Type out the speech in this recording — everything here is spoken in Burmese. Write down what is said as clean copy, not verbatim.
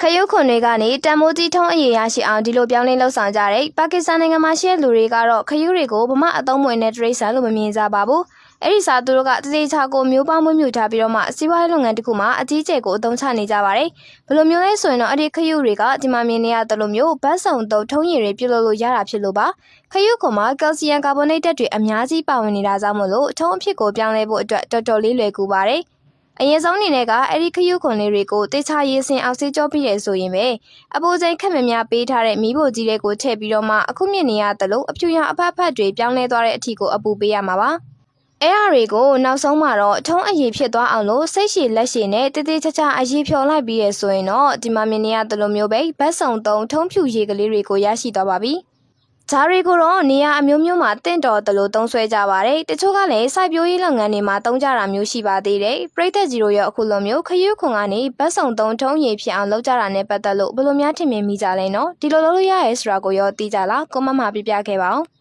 ခရုခွန်တွေကနေတန်မိုးကြီးထုံးအရေးရရှိအောင်ဒီလိုပြောင်းလဲလှုပ်ဆောင်ကြတဲ့ပါကစ္စတန်နိုင်ငံမှာရှိတဲ့လူတွေကတော့ခရုတွေကိုဗမာအသုံးမဝင်တဲ့တရိတ်ဆန်လို့မမြင်ကြပါဘူး။အဲ့ဒီစားသူတို့ကတသေးချာကိုမျိုးပေါင်းမွေးမြူထားပြီးတော့မှစီးပွားရေးလုပ်ငန်းတစ်ခုမှာအကြီးကျယ်ကိုအသုံးချနေကြပါတယ်။ဘယ်လိုမျိုးလဲဆိုရင်တော့အဲ့ဒီခရုတွေကဒီမှာမြင်နေရတယ်လို့မျိုးဘတ်စုံသုံးထုံးရည်တွေပြုလုပ်လို့ရတာဖြစ်လို့ပါ။ခရုခွန်မှာကယ်လ်ဆီယမ်ကာဗွန်နိတ်ဓာတ်တွေအများကြီးပါဝင်နေတာကြောင့်မို့လို့ထုံးအဖြစ်ကိုပြောင်းလဲဖို့အတွက်တော်တော်လေးလွယ်ကူပါတယ်။အရင်ဆုံးအနေနဲ့ကအဲ့ဒီခရုခွန်လေးတွေကိုတေချာရေးစင်အောင်ဆေးကြောပြီးတယ်ဆိုရင်ပဲအပိုစိန်ခက်မများပေးထားတဲ့မီးဖိုကြီးတွေကိုထည့်ပြီးတော့မှအခုမြင်နေရတယ်လို့အဖြူရောင်အဖက်ဖက်တွေပြောင်းလဲသွားတဲ့အထီကိုအပူပေးရမှာပါအဲ့အရာတွေကိုနောက်ဆုံးမှာတော့ထုံးအရေးဖြစ်သွားအောင်လို့စိတ်ရှည်လက်ရှည်နဲ့တေးသေးချာချာအရေးဖြော်လိုက်ပြီးရဆိုရင်တော့ဒီမှာမြင်နေရတယ်လို့မျိုးပဲဘတ်စုံသုံးထုံးဖြူရေကလေးတွေကိုရရှိသွားပါပြီဂျာရီကိုတော့နေရာအမျိုးမျိုးမှာတင့်တော်တယ်လို့သုံးဆွဲကြပါတယ်တချို့ကလည်းစိုက်ပျိုးရေးလုပ်ငန်းတွေမှာသုံးကြတာမျိုးရှိပါသေးတယ်ပရိသတ်ကြီးတို့ရောအခုလိုမျိုးခရုခွန်ကနေဘတ်စုံသုံးထုံးရည်ဖြစ်အောင်လုပ်ကြတာနဲ့ပတ်သက်လို့ဘယ်လိုများထင်မြင်မိကြလဲနော်ဒီလိုလုပ်လို့ရရဲဆိုတာကိုရောသိကြလားကွန်မန့်မှာပြပြခဲ့ပါဦး